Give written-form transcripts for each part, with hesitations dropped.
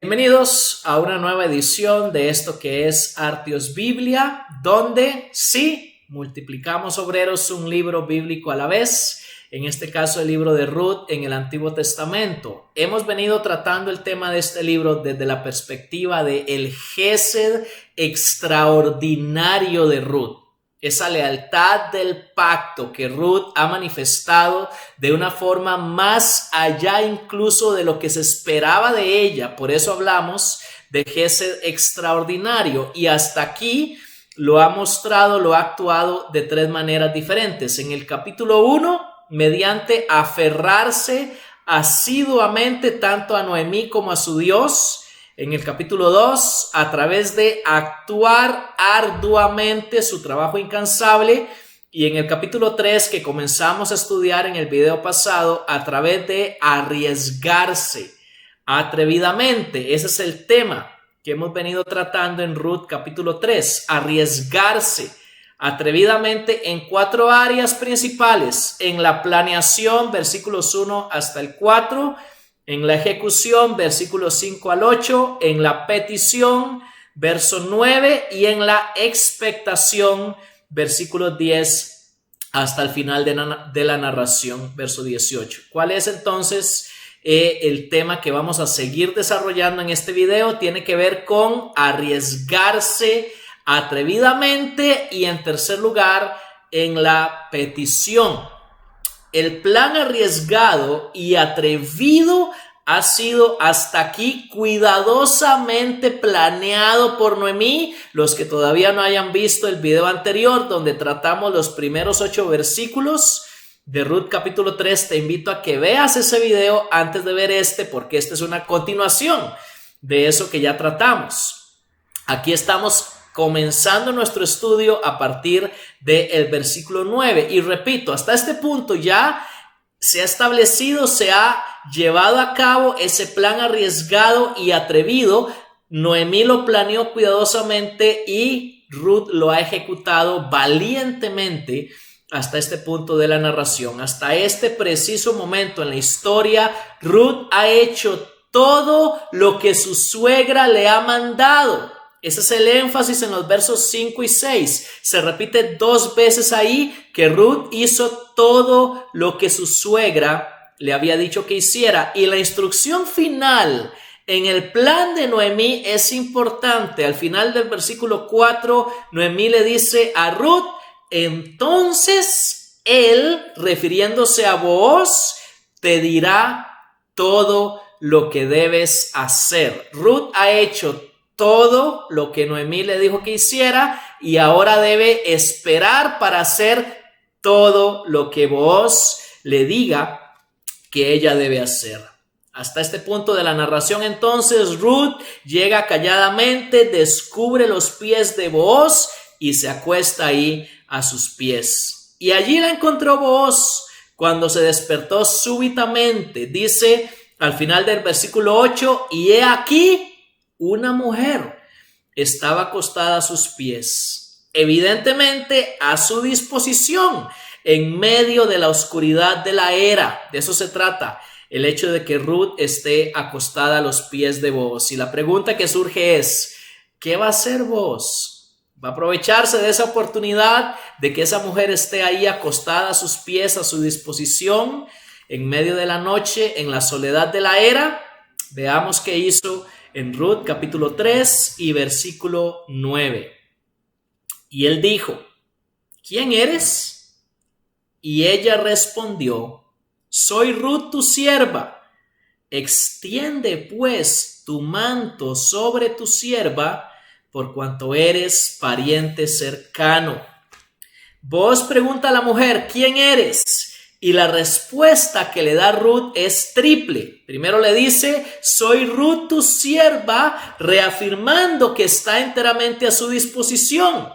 Bienvenidos a una nueva edición de esto que es Artios Biblia, donde sí multiplicamos obreros un libro bíblico a la vez, en este caso el libro de Ruth en el Antiguo Testamento. Hemos venido tratando el tema de este libro desde la perspectiva de el Gesed extraordinario de Ruth. Esa lealtad del pacto que Ruth ha manifestado de una forma más allá incluso de lo que se esperaba de ella. Por eso hablamos de Gesed extraordinario. Y hasta aquí lo ha mostrado, lo ha actuado de tres maneras diferentes. En el capítulo 1, mediante aferrarse asiduamente tanto a Noemí como a su Dios. En el capítulo 2, a través de actuar arduamente su trabajo incansable. Y en el capítulo 3, que comenzamos a estudiar en el video pasado, a través de arriesgarse atrevidamente. Ese es el tema que hemos venido tratando en Ruth capítulo 3, arriesgarse atrevidamente en 4 áreas principales: en la planeación, versículos 1 hasta el 4, en la ejecución, versículos 5 al 8, en la petición, verso 9, y en la expectación, versículos 10 hasta el final de la narración, verso 18. ¿Cuál es entonces el tema que vamos a seguir desarrollando en este video? Tiene que ver con arriesgarse atrevidamente y, en tercer lugar, en la petición. El plan arriesgado y atrevido ha sido hasta aquí cuidadosamente planeado por Noemí. Los que todavía no hayan visto el video anterior donde tratamos los primeros 8 versículos de Ruth capítulo 3, te invito a que veas ese video antes de ver este, porque esta es una continuación de eso que ya tratamos. Aquí estamos comenzando nuestro estudio a partir del versículo 9. Y repito, hasta este punto ya se ha establecido, se ha llevado a cabo ese plan arriesgado y atrevido. Noemí lo planeó cuidadosamente y Ruth lo ha ejecutado valientemente hasta este punto de la narración. Hasta este preciso momento en la historia, Ruth ha hecho todo lo que su suegra le ha mandado. Ese es el énfasis en los versos 5 y 6. Se repite 2 veces ahí que Ruth hizo todo lo que su suegra le había dicho que hiciera. Y la instrucción final en el plan de Noemí es importante. Al final del versículo 4, Noemí le dice a Ruth: entonces él, refiriéndose a Booz, te dirá todo lo que debes hacer. Ruth ha hecho todo lo que Noemí le dijo que hiciera y ahora debe esperar para hacer todo lo que Booz le diga que ella debe hacer. Hasta este punto de la narración, entonces, Ruth llega calladamente, descubre los pies de Booz y se acuesta ahí a sus pies. Y allí la encontró Booz cuando se despertó súbitamente. Dice al final del versículo 8: y he aquí, una mujer estaba acostada a sus pies, evidentemente a su disposición, en medio de la oscuridad de la era. De eso se trata, el hecho de que Ruth esté acostada a los pies de Booz. Y la pregunta que surge es: ¿qué va a hacer Booz? ¿Va a aprovecharse de esa oportunidad de que esa mujer esté ahí acostada a sus pies, a su disposición, en medio de la noche, en la soledad de la era? Veamos qué hizo en Ruth capítulo 3 y versículo 9. Y él dijo: ¿quién eres? Y ella respondió: soy Ruth tu sierva. Extiende pues tu manto sobre tu sierva, por cuanto eres pariente cercano. Booz pregunta a la mujer: ¿quién eres? Y la respuesta que le da Ruth es triple. Primero le dice: soy Ruth tu sierva, reafirmando que está enteramente a su disposición.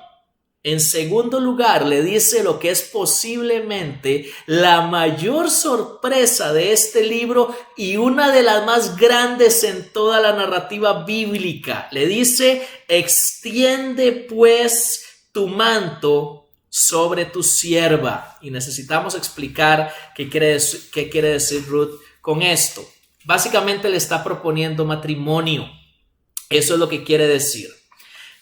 En segundo lugar, le dice lo que es posiblemente la mayor sorpresa de este libro y una de las más grandes en toda la narrativa bíblica. Le dice: extiende pues tu manto sobre tu sierva. Y necesitamos explicar qué quiere decir Ruth con esto. Básicamente le está proponiendo matrimonio. Eso es lo que quiere decir.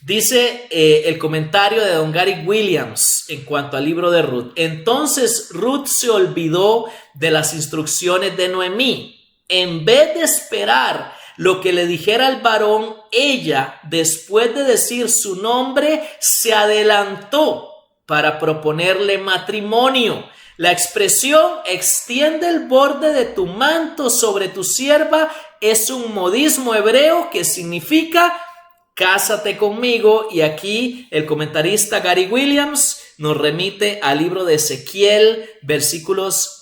Dice el comentario de don Gary Williams en cuanto al libro de Ruth. Entonces Ruth se olvidó de las instrucciones de Noemí. En vez de esperar lo que le dijera el varón, ella, después de decir su nombre, se adelantó para proponerle matrimonio. La expresión extiende el borde de tu manto sobre tu sierva es un modismo hebreo que significa cásate conmigo, y aquí el comentarista Gary Williams nos remite al libro de Ezequiel,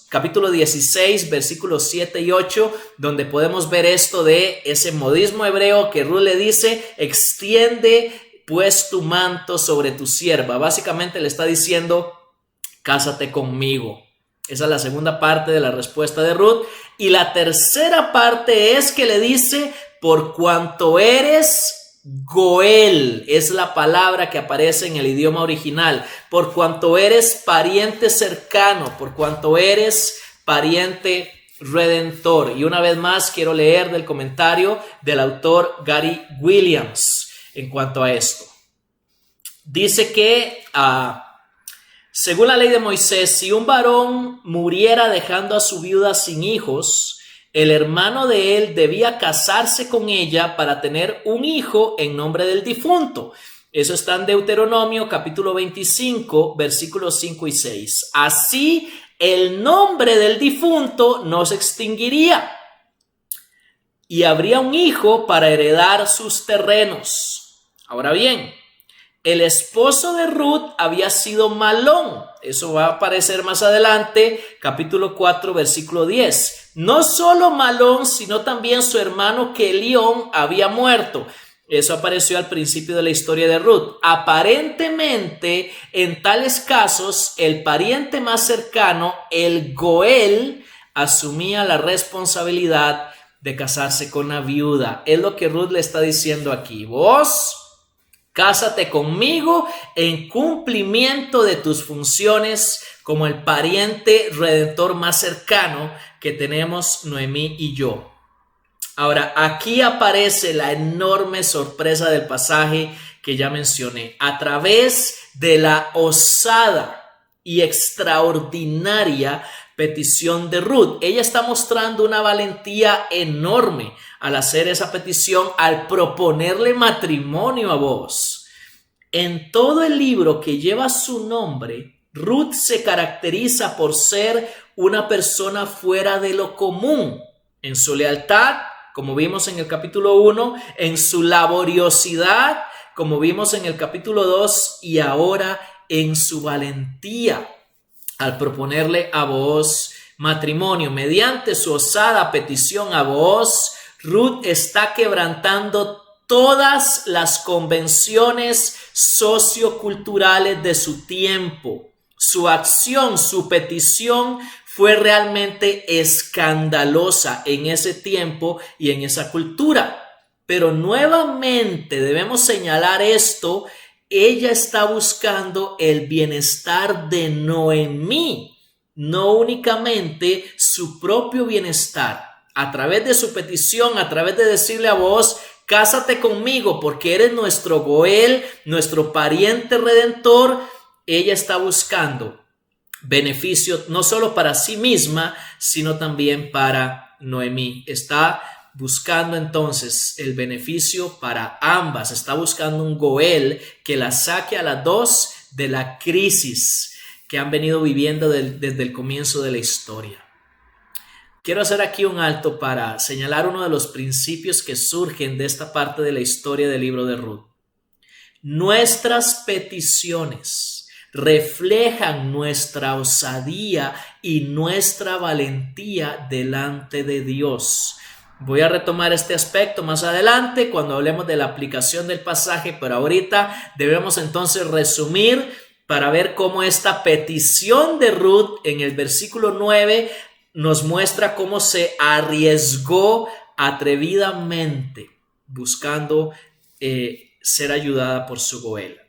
capítulo 16, versículos 7 y 8, donde podemos ver esto de ese modismo hebreo que Ruth le dice, extiende pues tu manto sobre tu sierva. Básicamente le está diciendo, cásate conmigo. Esa es la segunda parte de la respuesta de Ruth. Y la tercera parte es que le dice, por cuanto eres Goel, es la palabra que aparece en el idioma original, por cuanto eres pariente cercano, por cuanto eres pariente redentor. Y una vez más quiero leer del comentario del autor Gary Williams en cuanto a esto. Dice que según la ley de Moisés, si un varón muriera dejando a su viuda sin hijos, el hermano de él debía casarse con ella para tener un hijo en nombre del difunto. Eso está en Deuteronomio capítulo 25, versículos 5 y 6. Así el nombre del difunto no se extinguiría y habría un hijo para heredar sus terrenos. Ahora bien, el esposo de Ruth había sido Malón. Eso va a aparecer más adelante, capítulo 4, versículo 10. No solo Malón, sino también su hermano Kelión había muerto. Eso apareció al principio de la historia de Ruth. Aparentemente, en tales casos, el pariente más cercano, el Goel, asumía la responsabilidad de casarse con la viuda. Es lo que Ruth le está diciendo aquí. Vos cásate conmigo en cumplimiento de tus funciones como el pariente redentor más cercano que tenemos Noemí y yo. Ahora, aquí aparece la enorme sorpresa del pasaje que ya mencioné. A través de la osada y extraordinaria petición de Ruth, ella está mostrando una valentía enorme al hacer esa petición, al proponerle matrimonio a Booz. En todo el libro que lleva su nombre, Ruth se caracteriza por ser una persona fuera de lo común en su lealtad, como vimos en el capítulo 1, en su laboriosidad, como vimos en el capítulo 2, y ahora en su valentía al proponerle a Booz matrimonio. Mediante su osada petición a Booz, Ruth está quebrantando todas las convenciones socioculturales de su tiempo. Su acción, su petición fue realmente escandalosa en ese tiempo y en esa cultura. Pero nuevamente debemos señalar esto: ella está buscando el bienestar de Noemí, no únicamente su propio bienestar. A través de su petición, a través de decirle a Booz, cásate conmigo porque eres nuestro Goel, nuestro pariente redentor, ella está buscando beneficio no solo para sí misma, sino también para Noemí. Está buscando entonces el beneficio para ambas. Está buscando un Goel que la saque a las dos de la crisis que han venido viviendo desde el comienzo de la historia. Quiero hacer aquí un alto para señalar uno de los principios que surgen de esta parte de la historia del libro de Ruth. Nuestras peticiones reflejan nuestra osadía y nuestra valentía delante de Dios. Voy a retomar este aspecto más adelante cuando hablemos de la aplicación del pasaje, pero ahorita debemos entonces resumir para ver cómo esta petición de Ruth en el versículo 9 nos muestra cómo se arriesgó atrevidamente buscando ser ayudada por su Goel.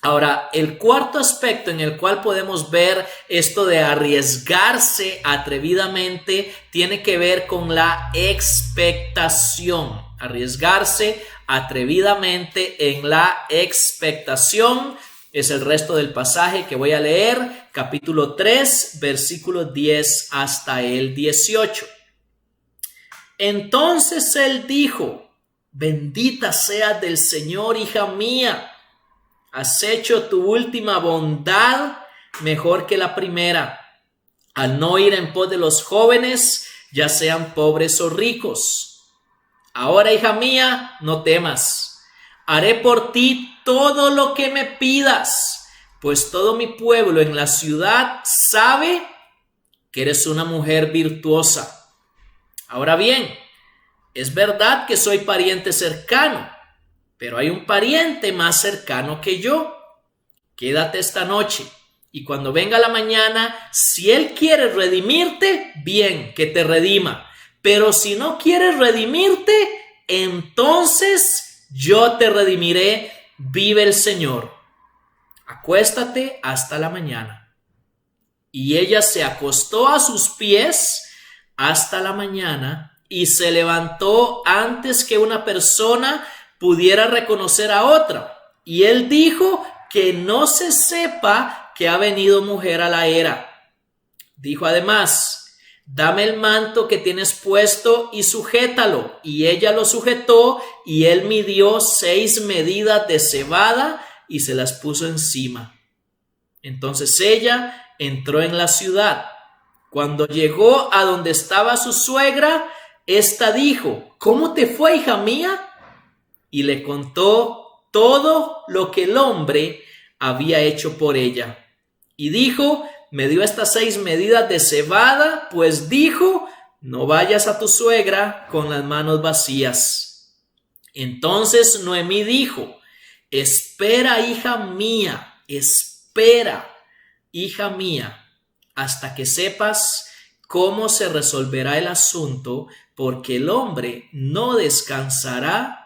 Ahora, el cuarto aspecto en el cual podemos ver esto de arriesgarse atrevidamente tiene que ver con la expectación. Arriesgarse atrevidamente en la expectación es el resto del pasaje que voy a leer, capítulo 3, versículos 10 hasta el 18. Entonces él dijo: bendita seas del Señor, hija mía. Has hecho tu última bondad mejor que la primera, al no ir en pos de los jóvenes, ya sean pobres o ricos. Ahora, hija mía, no temas. Haré por ti todo lo que me pidas, pues todo mi pueblo en la ciudad sabe que eres una mujer virtuosa. Ahora bien, es verdad que soy pariente cercano, pero hay un pariente más cercano que yo. Quédate esta noche y cuando venga la mañana, si él quiere redimirte, bien, que te redima. Pero si no quieres redimirte, entonces yo te redimiré, vive el Señor. Acuéstate hasta la mañana. Y ella se acostó a sus pies hasta la mañana y se levantó antes que una persona pudiera reconocer a otra. Y él dijo: que no se sepa que ha venido mujer a la era. Dijo además: dame el manto que tienes puesto y sujétalo. Y ella lo sujetó, y él midió 6 medidas de cebada y se las puso encima. Entonces ella entró en la ciudad. Cuando llegó a donde estaba su suegra, ésta dijo: ¿cómo te fue, hija mía? Y le contó todo lo que el hombre había hecho por ella. Y dijo: me dio estas 6 medidas de cebada, pues dijo: no vayas a tu suegra con las manos vacías. Entonces Noemí dijo: espera, hija mía, espera, hija mía, hasta que sepas cómo se resolverá el asunto, porque el hombre no descansará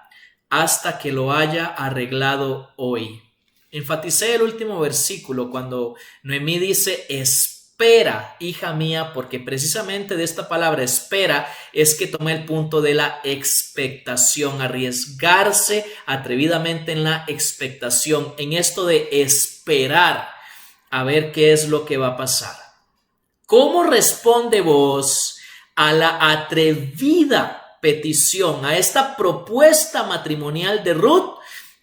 hasta que lo haya arreglado hoy. Enfaticé el último versículo cuando Noemí dice: espera, hija mía, porque precisamente de esta palabra espera es que tomé el punto de la expectación, arriesgarse atrevidamente en la expectación, en esto de esperar a ver qué es lo que va a pasar. ¿Cómo responde vos a la atrevida petición, a esta propuesta matrimonial de Ruth?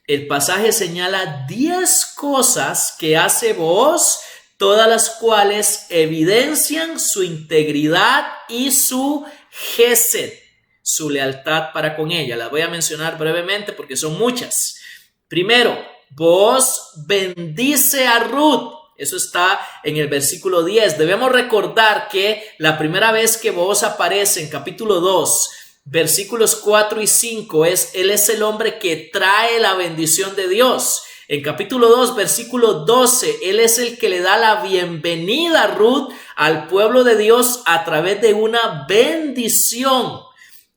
El pasaje señala 10 cosas que hace Booz, todas las cuales evidencian su integridad y su gesed, su lealtad para con ella. Las voy a mencionar brevemente porque son muchas. Primero, Booz bendice a Ruth. Eso está en el versículo 10. Debemos recordar que la primera vez que Booz aparece en capítulo 2, versículos 4 y 5, él es el hombre que trae la bendición de Dios. En capítulo 2, versículo 12, él es el que le da la bienvenida a Ruth al pueblo de Dios a través de una bendición.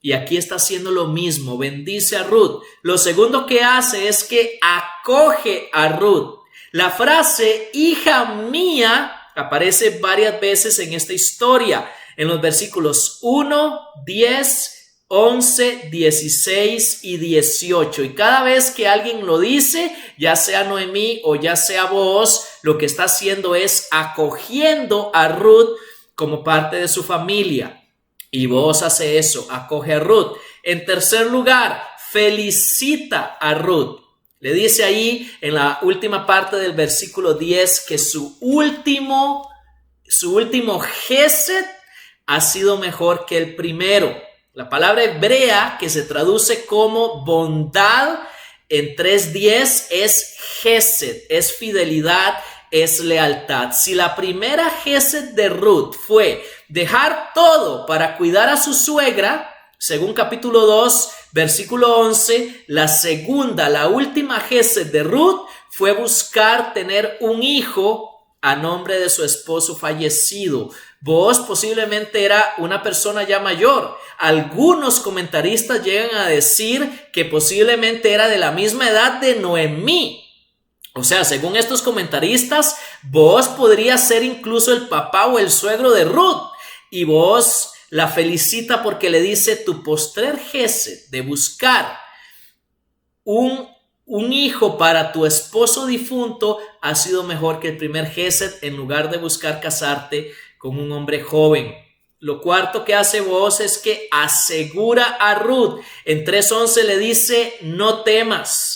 Y aquí está haciendo lo mismo, bendice a Ruth. Lo segundo que hace es que acoge a Ruth. La frase hija mía aparece varias veces en esta historia, en los versículos 1, 10, 11, 16 y 18. Y cada vez que alguien lo dice, ya sea Noemí o ya sea Booz, lo que está haciendo es acogiendo a Ruth como parte de su familia. Y Booz hace eso, acoge a Ruth. En tercer lugar, felicita a Ruth. Le dice ahí en la última parte del versículo 10 que su último gesed ha sido mejor que el primero. La palabra hebrea que se traduce como bondad en 3:10 es gesed, es fidelidad, es lealtad. Si la primera gesed de Ruth fue dejar todo para cuidar a su suegra, según capítulo 2, versículo 11, la segunda, la última gesed de Ruth fue buscar tener un hijo a nombre de su esposo fallecido. Booz posiblemente era una persona ya mayor. Algunos comentaristas llegan a decir que posiblemente era de la misma edad de Noemí. O sea, según estos comentaristas, Booz podría ser incluso el papá o el suegro de Ruth. Y Booz la felicita porque le dice: tu postrer gesed de buscar un hijo para tu esposo difunto ha sido mejor que el primer gesed, en lugar de buscar casarte con un hombre joven. Lo cuarto que hace Booz es que asegura a Ruth. En 3:11 le dice: no temas.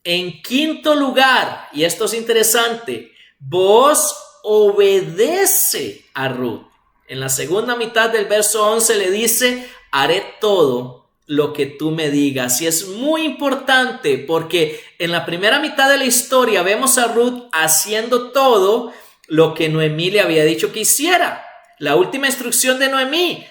En quinto lugar, y esto es interesante, Booz obedece a Ruth. En la segunda mitad del verso 11 le dice: haré todo lo que tú me digas. Y es muy importante porque en la primera mitad de la historia vemos a Ruth haciendo todo lo que Noemí le había dicho que hiciera. La última instrucción de Noemí: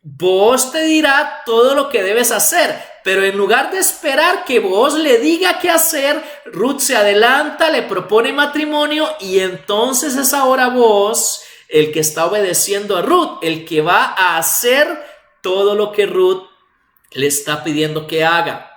Booz te dirá todo lo que debes hacer. Pero en lugar de esperar que Booz le diga qué hacer, Ruth se adelanta, le propone matrimonio, y entonces es ahora Booz el que está obedeciendo a Ruth, el que va a hacer todo lo que Ruth le está pidiendo que haga.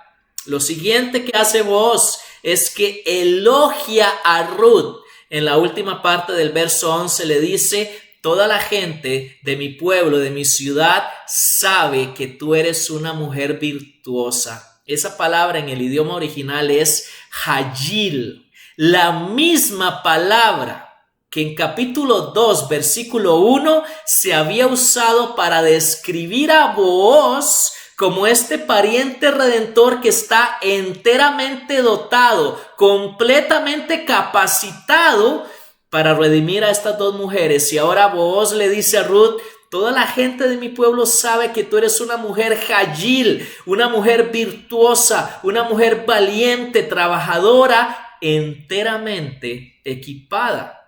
Lo siguiente que hace Booz es que elogia a Ruth. En la última parte del verso 11 le dice: toda la gente de mi pueblo, de mi ciudad, sabe que tú eres una mujer virtuosa. Esa palabra en el idioma original es Hagil, la misma palabra que en capítulo 2, versículo 1, se había usado para describir a Booz como este pariente redentor que está enteramente dotado, completamente capacitado para redimir a estas dos mujeres. Y ahora Booz le dice a Ruth: toda la gente de mi pueblo sabe que tú eres una mujer Hagil, una mujer virtuosa, una mujer valiente, trabajadora, enteramente equipada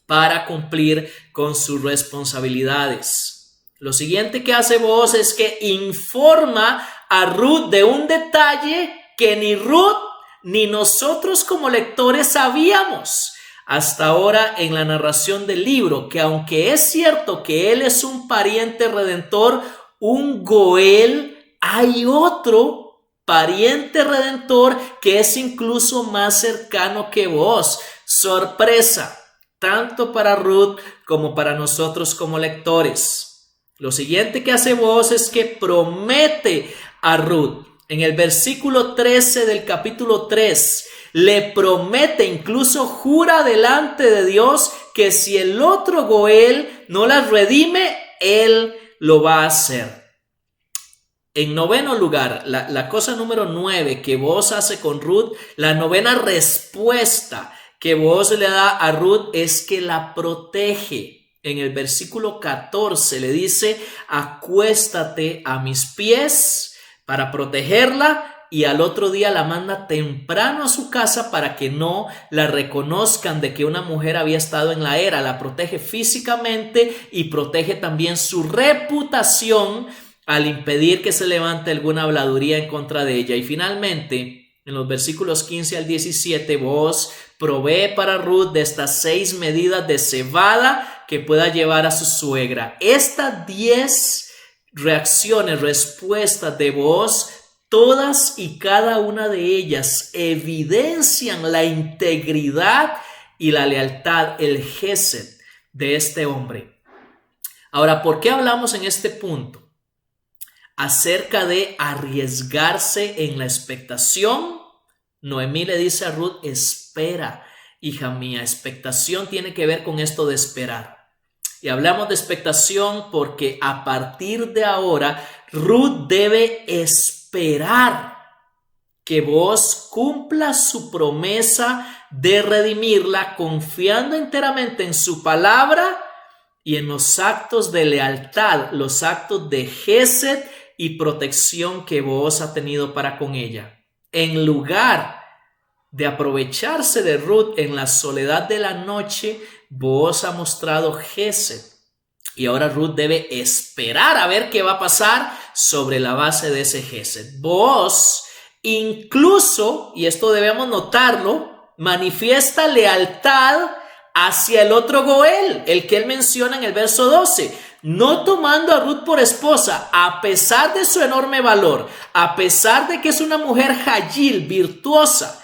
para cumplir con sus responsabilidades. Lo siguiente que hace Booz es que informa a Ruth de un detalle que ni Ruth ni nosotros como lectores sabíamos hasta ahora en la narración del libro, que aunque es cierto que él es un pariente redentor, un Goel, hay otro pariente redentor que es incluso más cercano que Booz. Sorpresa, tanto para Ruth como para nosotros como lectores. Lo siguiente que hace Booz es que promete a Ruth. En el versículo 13 del capítulo 3, le promete, incluso jura delante de Dios, que si el otro Goel no las redime, él lo va a hacer. En noveno lugar, la cosa número 9 que Booz hace con Ruth, la novena respuesta que Booz le da a Ruth es que la protege. En el versículo 14 le dice: acuéstate a mis pies, para protegerla, y al otro día la manda temprano a su casa para que no la reconozcan de que una mujer había estado en la era. La protege físicamente y protege también su reputación al impedir que se levante alguna habladuría en contra de ella. Y finalmente, en los versículos 15 al 17, Booz provee para Ruth de estas 6 medidas de cebada que pueda llevar a su suegra. Estas 10 reacciones, respuestas de Booz, todas y cada una de ellas evidencian la integridad y la lealtad, el gesed de este hombre. Ahora, ¿por qué hablamos en este punto acerca de arriesgarse en la expectación? Noemí le dice a Ruth: espera, hija mía. Expectación tiene que ver con esto de esperar. Y hablamos de expectación porque a partir de ahora Ruth debe esperar que Booz cumpla su promesa de redimirla, confiando enteramente en su palabra y en los actos de lealtad, los actos de gesed y protección que Booz ha tenido para con ella. En lugar de aprovecharse de Ruth en la soledad de la noche, Booz ha mostrado gesed. Y ahora Ruth debe esperar a ver qué va a pasar sobre la base de ese gesed. Booz incluso, y esto debemos notarlo, manifiesta lealtad hacia el otro Goel, el que él menciona en el verso 12, no tomando a Ruth por esposa, a pesar de su enorme valor, a pesar de que es una mujer Hagil, virtuosa.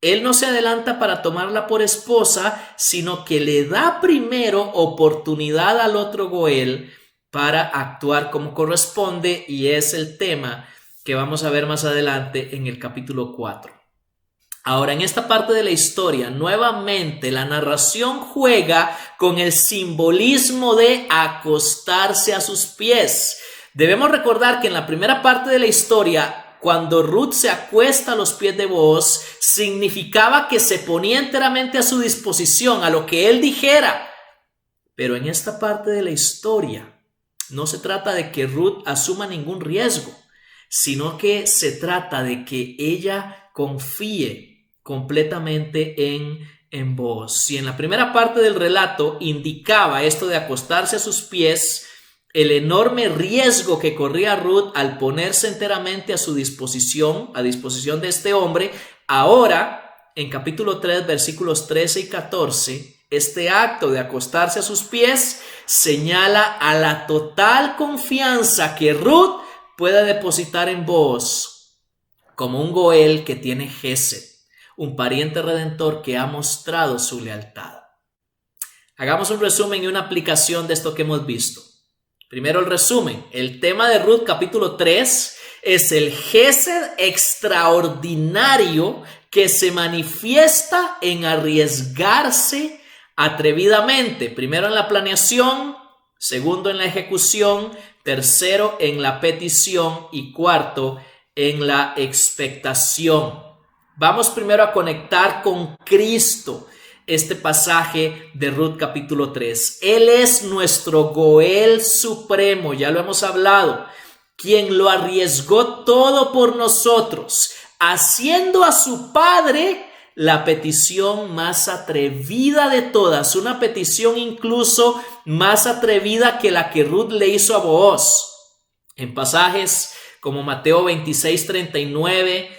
Él no se adelanta para tomarla por esposa, sino que le da primero oportunidad al otro Goel para actuar como corresponde, y es el tema que vamos a ver más adelante en el capítulo 4. Ahora, en esta parte de la historia, nuevamente la narración juega con el simbolismo de acostarse a sus pies. Debemos recordar que en la primera parte de la historia, cuando Ruth se acuesta a los pies de Booz, significaba que se ponía enteramente a su disposición, a lo que él dijera. Pero en esta parte de la historia, no se trata de que Ruth asuma ningún riesgo, sino que se trata de que ella confíe completamente en Booz. Si en la primera parte del relato indicaba esto de acostarse a sus pies, el enorme riesgo que corría Ruth al ponerse enteramente a su disposición, a disposición de este hombre, ahora en capítulo 3, versículos 13 y 14, este acto de acostarse a sus pies señala a la total confianza que Ruth puede depositar en Booz como un Goel que tiene Gesed, un pariente redentor que ha mostrado su lealtad. Hagamos un resumen y una aplicación de esto que hemos visto. Primero el resumen. El tema de Ruth capítulo 3 es el Gesed extraordinario que se manifiesta en arriesgarse atrevidamente. Primero en la planeación, segundo en la ejecución, tercero en la petición y cuarto en la expectación. Vamos primero a conectar con Cristo este pasaje de Ruth capítulo 3. Él es nuestro Goel supremo, ya lo hemos hablado, quien lo arriesgó todo por nosotros, haciendo a su Padre la petición más atrevida de todas, una petición incluso más atrevida que la que Ruth le hizo a Booz. En pasajes como Mateo 26:39,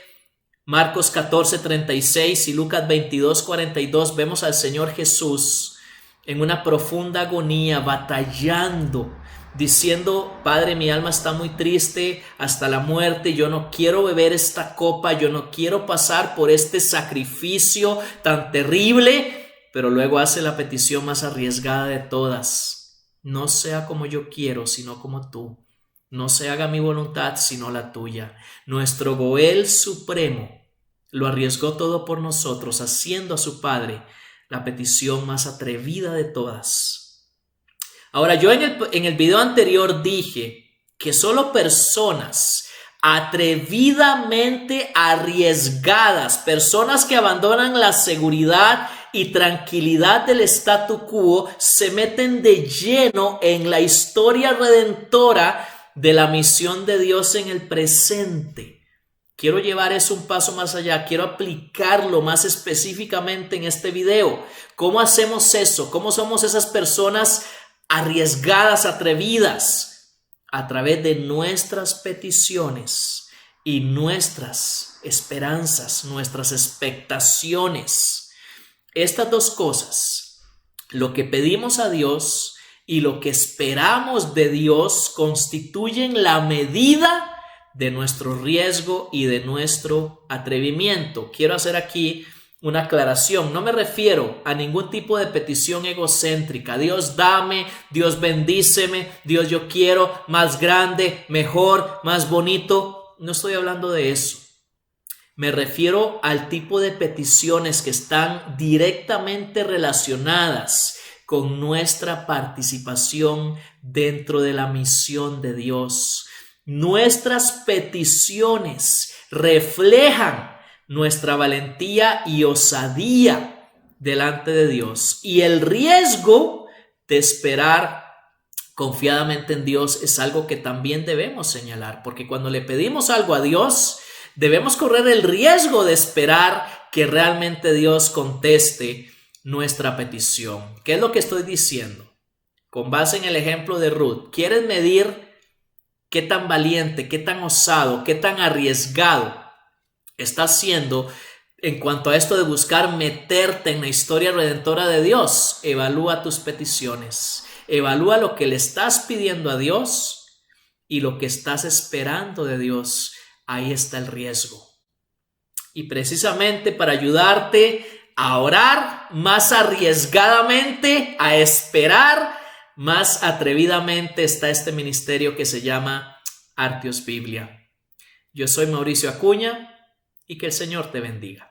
Marcos 14:36 y Lucas 22:42 vemos al Señor Jesús en una profunda agonía, batallando, diciendo: Padre, mi alma está muy triste hasta la muerte, yo no quiero beber esta copa, yo no quiero pasar por este sacrificio tan terrible. Pero luego hace la petición más arriesgada de todas: no sea como yo quiero, sino como tú. No se haga mi voluntad, sino la tuya. Nuestro Goel supremo lo arriesgó todo por nosotros, haciendo a su Padre la petición más atrevida de todas. Ahora, yo en el video anterior dije que solo personas atrevidamente arriesgadas, personas que abandonan la seguridad y tranquilidad del statu quo, se meten de lleno en la historia redentora de la misión de Dios en el presente. Quiero llevar eso un paso más allá, quiero aplicarlo más específicamente en este video. ¿Cómo hacemos eso? ¿Cómo somos esas personas arriesgadas, atrevidas? A través de nuestras peticiones y nuestras esperanzas, nuestras expectaciones. Estas dos cosas, lo que pedimos a Dios y lo que esperamos de Dios, constituyen la medida de nuestro riesgo y de nuestro atrevimiento. Quiero hacer aquí una aclaración. No me refiero a ningún tipo de petición egocéntrica. Dios, dame, Dios, bendíceme, Dios, yo quiero más grande, mejor, más bonito. No estoy hablando de eso. Me refiero al tipo de peticiones que están directamente relacionadas con nuestra participación dentro de la misión de Dios. Nuestras peticiones reflejan nuestra valentía y osadía delante de Dios, y el riesgo de esperar confiadamente en Dios es algo que también debemos señalar, porque cuando le pedimos algo a Dios, debemos correr el riesgo de esperar que realmente Dios conteste nuestra petición. ¿Qué es lo que estoy diciendo? Con base en el ejemplo de Ruth, ¿quieres medir qué tan valiente, qué tan osado, qué tan arriesgado estás siendo en cuanto a esto de buscar meterte en la historia redentora de Dios? Evalúa tus peticiones, evalúa lo que le estás pidiendo a Dios y lo que estás esperando de Dios. Ahí está el riesgo. Y precisamente para ayudarte a orar más arriesgadamente, a esperar más atrevidamente, está este ministerio que se llama Artios Biblia. Yo soy Mauricio Acuña y que el Señor te bendiga.